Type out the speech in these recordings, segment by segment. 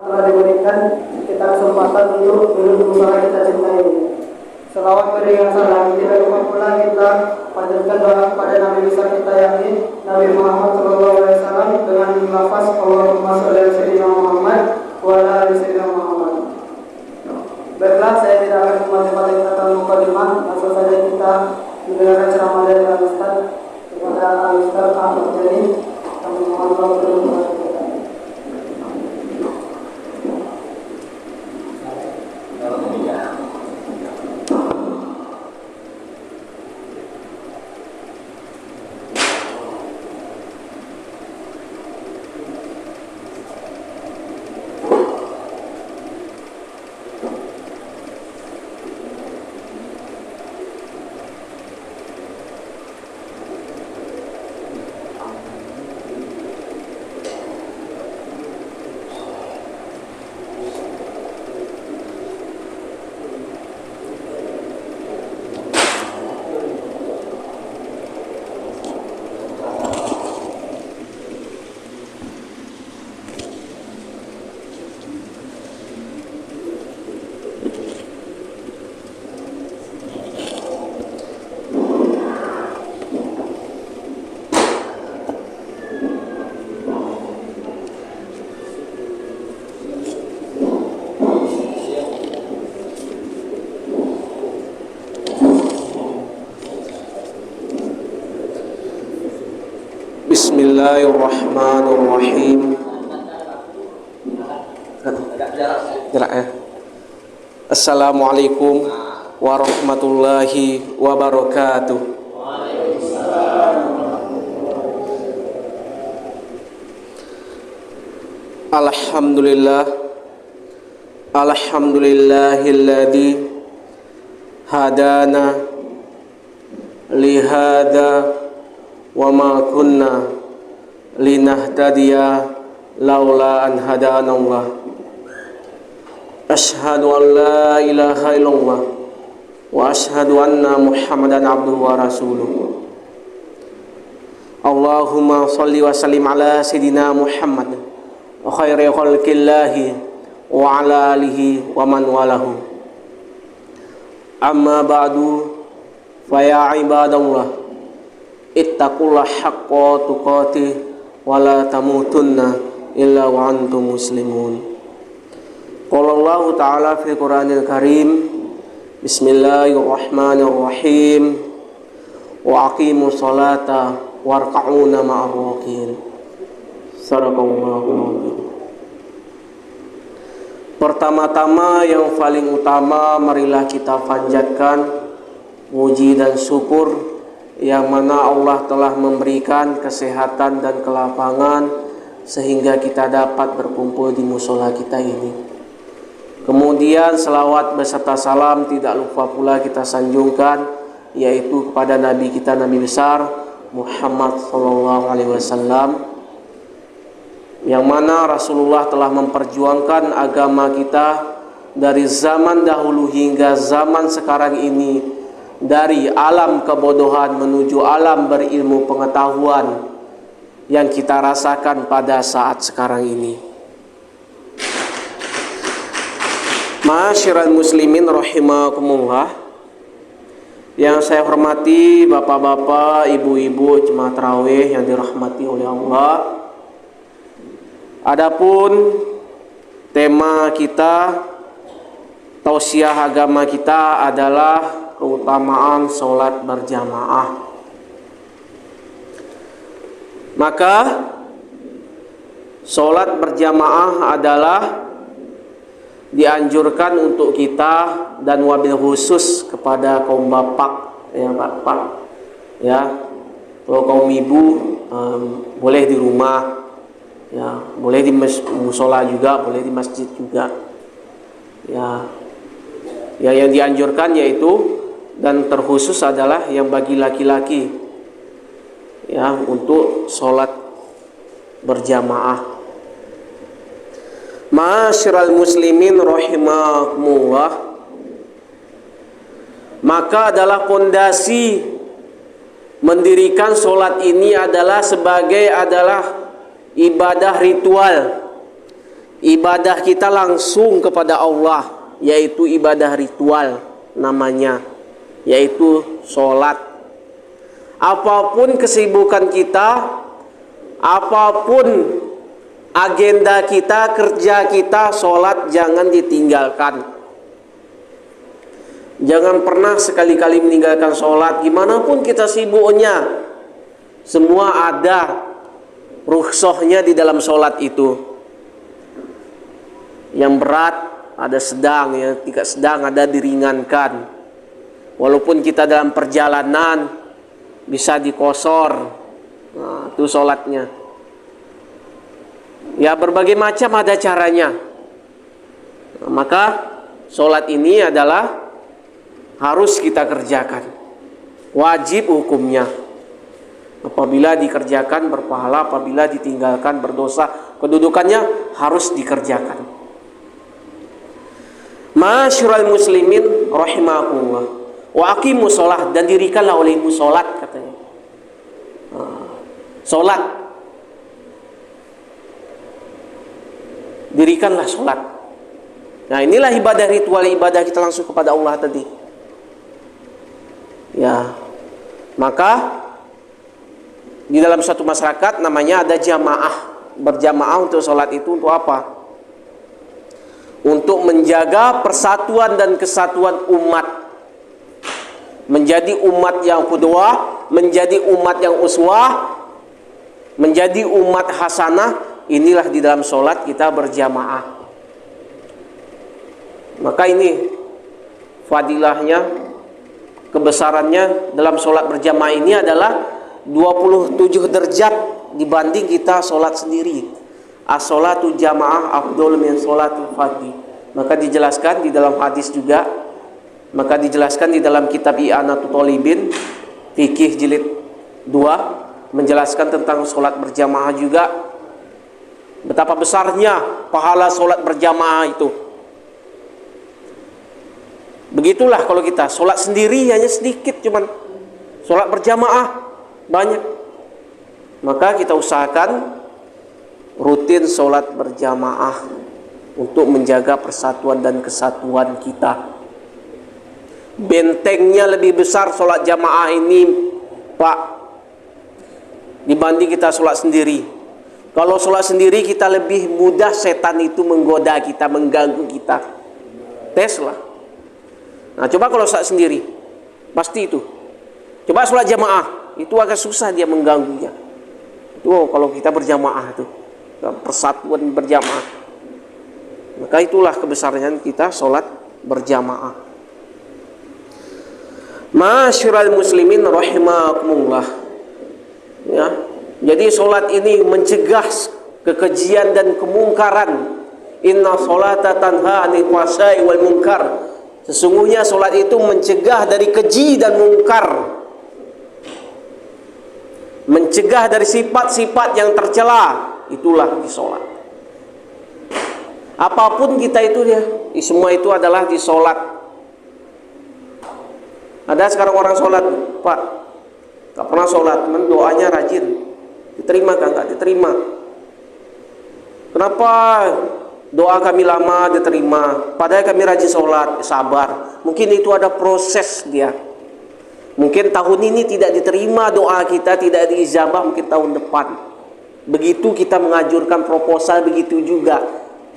telah diberikan kita kesempatan untuk duduk di musola kita cintai. Selawat pada yang salah, tidak lupa pula kita panjatkan doa kepada Nabi besar kita yakni Nabi Muhammad SAW dengan lafaz Allahumma sholli ala sayyidina Muhammad wa ala ali sayyidina Muhammad. Baiklah, saya tidak akan memperpanjang kata mukadimah, langsung saja kita mendengarkan ceramah dari Al-Ustaz kepada Al-Ustaz Ahmad Jani. Kami mohon doa. Bismillahirrahmanirrahim. Assalamualaikum warahmatullahi wabarakatuh. Alhamdulillah, alhamdulillahilladzi hadana lihada wa ma kunna linahtadiya laula an hadanallah. Ashhadu an la ilaha illallah wa ashhadu anna Muhammadan abduhu wa rasuluh. Allahumma salli wa sallim ala sayyidina Muhammad wa khairi khalqillahi wa ala alihi wa man walahu. Amma ba'du, fa ya ibadallah, ittaqullah haqqa tuqatih wa la tamutunna illa wa antum muslimun. Qala Allah Ta'ala fil Qur'anil Karim, Bismillahirrahmanirrahim, wa aqimus salata warka'una ma'ar rakiin. Sadaqallahu adzim. Pertama-tama yang paling utama, marilah kita panjatkan puji dan syukur yang mana Allah telah memberikan kesehatan dan kelapangan sehingga kita dapat berkumpul di musola kita ini. Kemudian selawat beserta salam tidak lupa pula kita sanjungkan, yaitu kepada Nabi kita, Nabi besar Muhammad SAW, yang mana Rasulullah telah memperjuangkan agama kita dari zaman dahulu hingga zaman sekarang ini, dari alam kebodohan menuju alam berilmu pengetahuan yang kita rasakan pada saat sekarang ini. Ma'asyiral muslimin rahimakumullah, yang saya hormati bapak-bapak, ibu-ibu jemaah tarawih yang dirahmati oleh Allah. Adapun tema kita, tausiah agama kita adalah keutamaan sholat berjamaah. Maka sholat berjamaah adalah dianjurkan untuk kita dan wabil khusus kepada kaum bapak, ya bapak, ya. Kalau kaum ibu boleh di rumah, ya, boleh di musola juga, boleh di masjid juga, ya. Ya, yang dianjurkan yaitu dan terkhusus adalah yang bagi laki-laki, ya, untuk sholat berjamaah. Ma'asyiral muslimin rahimakumullah, maka adalah pondasi mendirikan sholat ini adalah sebagai ibadah ritual, ibadah kita langsung kepada Allah, yaitu ibadah ritual namanya, yaitu sholat. Apapun kesibukan kita, apapun agenda kita, kerja kita, sholat jangan ditinggalkan. Jangan pernah sekali-kali meninggalkan sholat. Gimana pun kita sibuknya, semua ada rukhsahnya di dalam sholat itu. Yang berat ada sedang, yang tidak sedang ada diringankan. Walaupun kita dalam perjalanan bisa dikosor, nah, itu sholatnya. Ya berbagai macam ada caranya. Nah, maka sholat ini adalah harus kita kerjakan, wajib hukumnya. Apabila dikerjakan berpahala, apabila ditinggalkan berdosa. Kedudukannya harus dikerjakan. Ma'asyiral muslimin rahimakumullah, wa aqimus shalah, dan dirikanlah olehmu salat, katanya. Salat, dirikanlah salat. Nah, inilah ibadah ritual, ibadah kita langsung kepada Allah tadi. Ya, maka di dalam suatu masyarakat namanya ada jamaah. Berjamaah untuk sholat itu untuk apa? Untuk menjaga persatuan dan kesatuan umat, menjadi umat yang qudwah, menjadi umat yang uswah, menjadi umat hasanah. Inilah di dalam sholat kita berjamaah. Maka ini fadilahnya, kebesarannya dalam sholat berjamaah ini adalah 27 derajat dibanding kita sholat sendiri. As-sholatu jamaah afdol min sholatul fardhi. Maka dijelaskan di dalam hadis juga, maka dijelaskan di dalam kitab I'anatul Thalibin fikih jilid 2, menjelaskan tentang sholat berjamaah juga, betapa besarnya pahala sholat berjamaah itu. Begitulah kalau kita sholat sendiri hanya sedikit, cuman sholat berjamaah banyak. Maka kita usahakan rutin sholat berjamaah untuk menjaga persatuan dan kesatuan kita. Bentengnya lebih besar sholat jamaah ini, Pak, dibanding kita sholat sendiri. Kalau sholat sendiri kita lebih mudah setan itu menggoda kita, mengganggu kita. Tes lah. Nah, coba kalau sholat sendiri, pasti itu. Coba sholat jamaah, itu agak susah dia mengganggunya. Itu kalau kita berjamaah tuh, persatuan berjamaah. Maka itulah kebesaran kita sholat berjamaah. Ma'asyiral muslimin rahimakumullah. Ya, jadi sholat ini mencegah kekejian dan kemungkaran. Inna sholata tanha 'anil fahsya'i wal munkar. Sesungguhnya solat itu mencegah dari keji dan mungkar, mencegah dari sifat-sifat yang tercela. Itulah di solat. Apapun kita itu dia, semua itu adalah di solat. Ada sekarang orang solat, Pak, gak pernah solat, doanya rajin, diterima kan? Gak diterima. Kenapa? Doa kami lama diterima, padahal kami rajin sholat. Sabar, mungkin itu ada proses dia. Mungkin tahun ini tidak diterima doa kita, tidak diijabah, mungkin tahun depan. Begitu kita mengajukan proposal, begitu juga.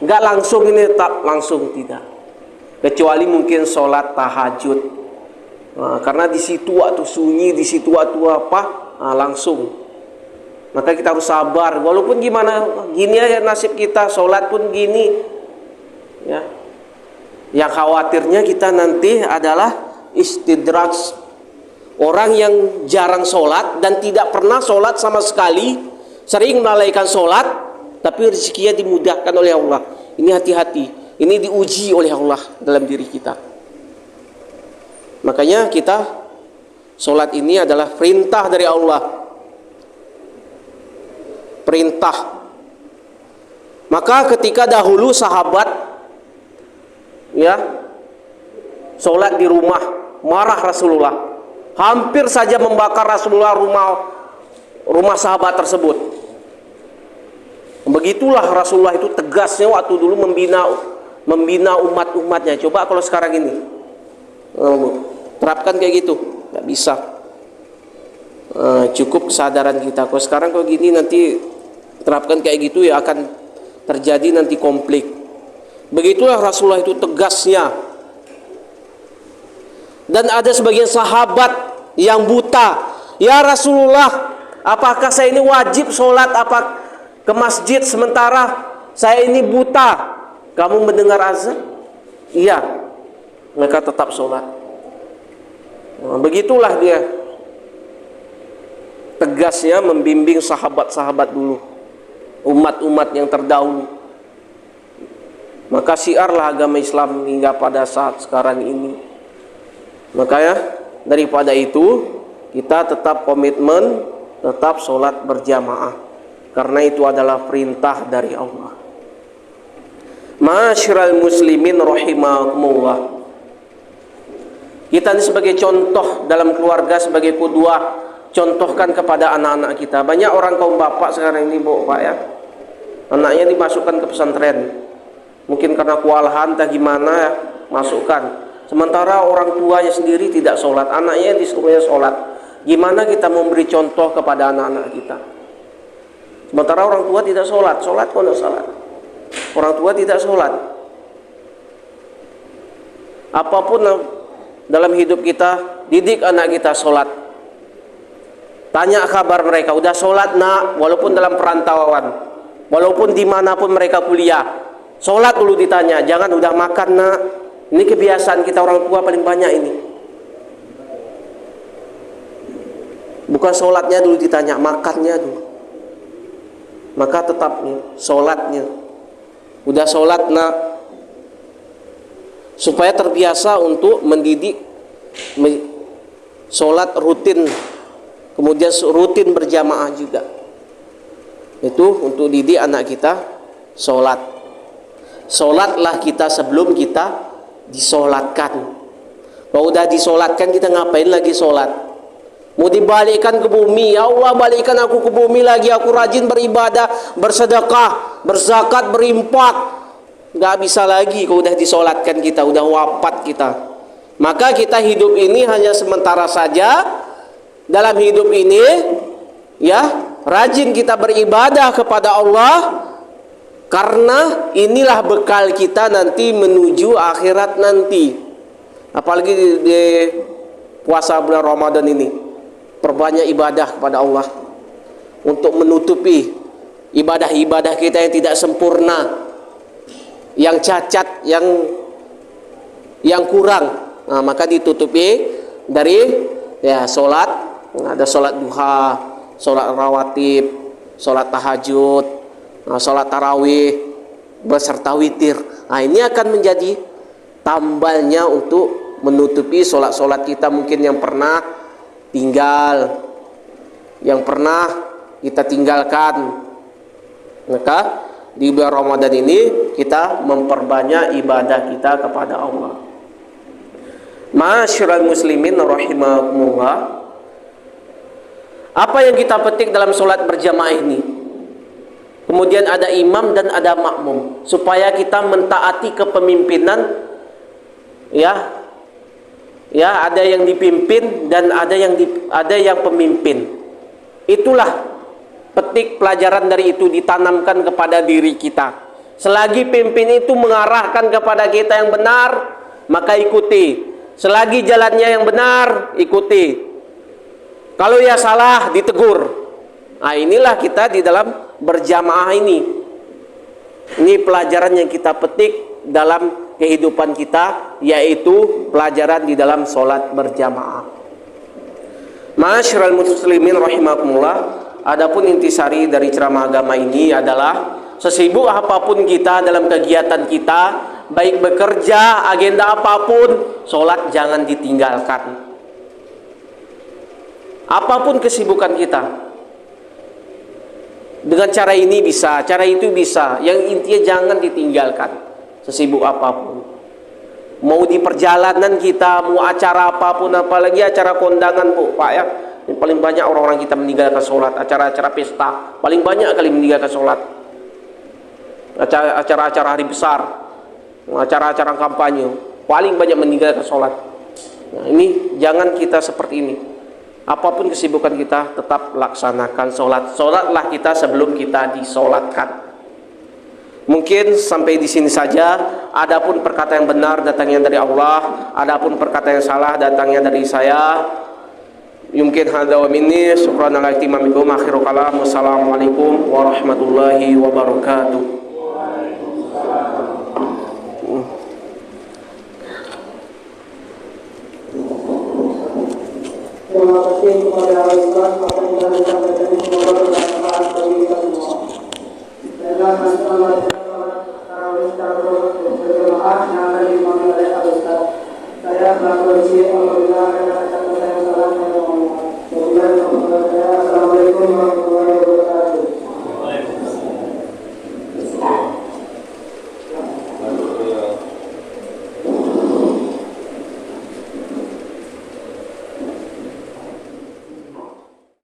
Enggak langsung ini, tak langsung tidak. Kecuali mungkin sholat tahajud. Nah, karena di situ waktu sunyi, di situ waktu apa, langsung. Maka kita harus sabar, walaupun gimana, gini aja nasib kita, sholat pun gini, ya. Yang khawatirnya kita nanti adalah istidraj, orang yang jarang sholat dan tidak pernah sholat sama sekali, sering melalaikan sholat, tapi rezekinya dimudahkan oleh Allah. Ini hati-hati, ini diuji oleh Allah dalam diri kita. Makanya kita sholat ini adalah perintah dari Allah. Perintah. Maka ketika dahulu sahabat ya sholat di rumah, marah Rasulullah, hampir saja membakar Rasulullah rumah sahabat tersebut. Begitulah Rasulullah itu tegasnya waktu dulu membina umat-umatnya. Coba kalau sekarang ini terapkan kayak gitu, nggak bisa. Cukup kesadaran kita. Kalau sekarang kalau gini nanti terapkan kayak gitu ya akan terjadi nanti konflik. Begitulah Rasulullah itu tegasnya. Dan ada sebagian sahabat yang buta. Ya Rasulullah, apakah saya ini wajib sholat ke masjid sementara saya ini buta? Kamu mendengar azan? Iya. Mereka tetap sholat. Begitulah dia tegasnya membimbing sahabat-sahabat dulu, umat-umat yang terdahulu. Maka syiarlah agama Islam hingga pada saat sekarang ini. Makanya daripada itu kita tetap komitmen, tetap sholat berjamaah, karena itu adalah perintah dari Allah. Ma'asyiral muslimin rahimakumullah. Kita ini sebagai contoh dalam keluarga, sebagai qudwah, contohkan kepada anak-anak kita. Banyak orang kaum bapak sekarang ini, Bu, Pak ya, anaknya dimasukkan ke pesantren. Mungkin karena kewalahan tak gimana ya, masukkan. Sementara orang tuanya sendiri tidak sholat, anaknya disuruhnya sholat. Gimana kita memberi contoh kepada anak-anak kita? Sementara orang tua tidak sholat, sholat kok tidak sholat. Orang tua tidak sholat. Apapun dalam hidup kita, didik anak kita sholat. Tanya kabar mereka, udah sholat nak? Walaupun dalam perantauan, walaupun dimanapun mereka kuliah, sholat dulu ditanya. Jangan udah makan nak. Ini kebiasaan kita orang tua paling banyak ini. Bukan sholatnya dulu ditanya, makannya dulu. Maka tetap nih, sholatnya. Udah sholat nak. Supaya terbiasa untuk mendidik sholat rutin. Kemudian rutin berjamaah juga. Itu untuk didik anak kita sholat. Sholatlah kita sebelum kita disolatkan. Kalau udah disolatkan kita ngapain lagi sholat? Mau dibalikkan ke bumi, ya Allah balikkan aku ke bumi lagi, aku rajin beribadah, bersedekah, berzakat, berinfak. Gak bisa lagi kalau udah disolatkan kita, udah wafat kita. Maka kita hidup ini hanya sementara saja. Dalam hidup ini ya, rajin kita beribadah kepada Allah, karena inilah bekal kita nanti menuju akhirat nanti. Apalagi di puasa bulan Ramadan ini, perbanyak ibadah kepada Allah untuk menutupi ibadah-ibadah kita yang tidak sempurna, yang cacat, yang kurang. Nah, maka ditutupi dari ya sholat. Ada sholat duha, sholat rawatib, sholat tahajud, sholat tarawih beserta witir. Nah, ini akan menjadi tambalnya untuk menutupi sholat-sholat kita mungkin yang pernah tinggal, yang pernah kita tinggalkan. Maka di bulan Ramadan ini kita memperbanyak ibadah kita kepada Allah. Ma'asyiral muslimin rahimakumullah. Apa yang kita petik dalam sholat berjamaah ini? Kemudian ada imam dan ada makmum, supaya kita mentaati kepemimpinan. Ya, ada yang dipimpin dan ada yang pemimpin. Itulah petik pelajaran dari itu, ditanamkan kepada diri kita. Selagi pimpin itu mengarahkan kepada kita yang benar, maka ikuti. Selagi jalannya yang benar, ikuti. Kalau ya salah, ditegur. Nah, inilah kita di dalam berjamaah ini. Ini pelajaran yang kita petik dalam kehidupan kita, yaitu pelajaran di dalam sholat berjamaah. Ma'asyiral muslimin rahimakumullah. Adapun intisari dari ceramah agama ini adalah, sesibuk apapun kita dalam kegiatan kita, baik bekerja, agenda apapun, sholat jangan ditinggalkan. Apapun kesibukan kita, dengan cara ini bisa, cara itu bisa, yang intinya jangan ditinggalkan sesibuk apapun. Mau di perjalanan kita, mau acara apapun, apalagi acara kondangan, Bu, Pak ya, yang paling banyak orang-orang kita meninggalkan sholat. Acara-acara pesta paling banyak kali meninggalkan sholat. acara-acara hari besar, acara-acara kampanye, paling banyak meninggalkan sholat. Nah, ini jangan kita seperti ini. Apapun kesibukan kita, tetap laksanakan sholat. Sholatlah kita sebelum kita disolatkan. Mungkin sampai di sini saja. Adapun perkataan yang benar datangnya dari Allah, adapun perkataan yang salah datangnya dari saya. Mungkin hadza wa minni, syukran ala ihtimamikum, akhiru kalam, wassalamualaikum warahmatullahi wabarakatuh. Terima kasih kepada Ustaz apa yang telah disampaikan, semoga bermanfaat bagi kita semua. Dan masalah tarawih berjamaah yang akan diimami oleh Ustaz. Saya selaku isi apabila ada kata-kata yang salah saya mohon maaf. Assalamualaikum warahmatullahi wabarakatuh.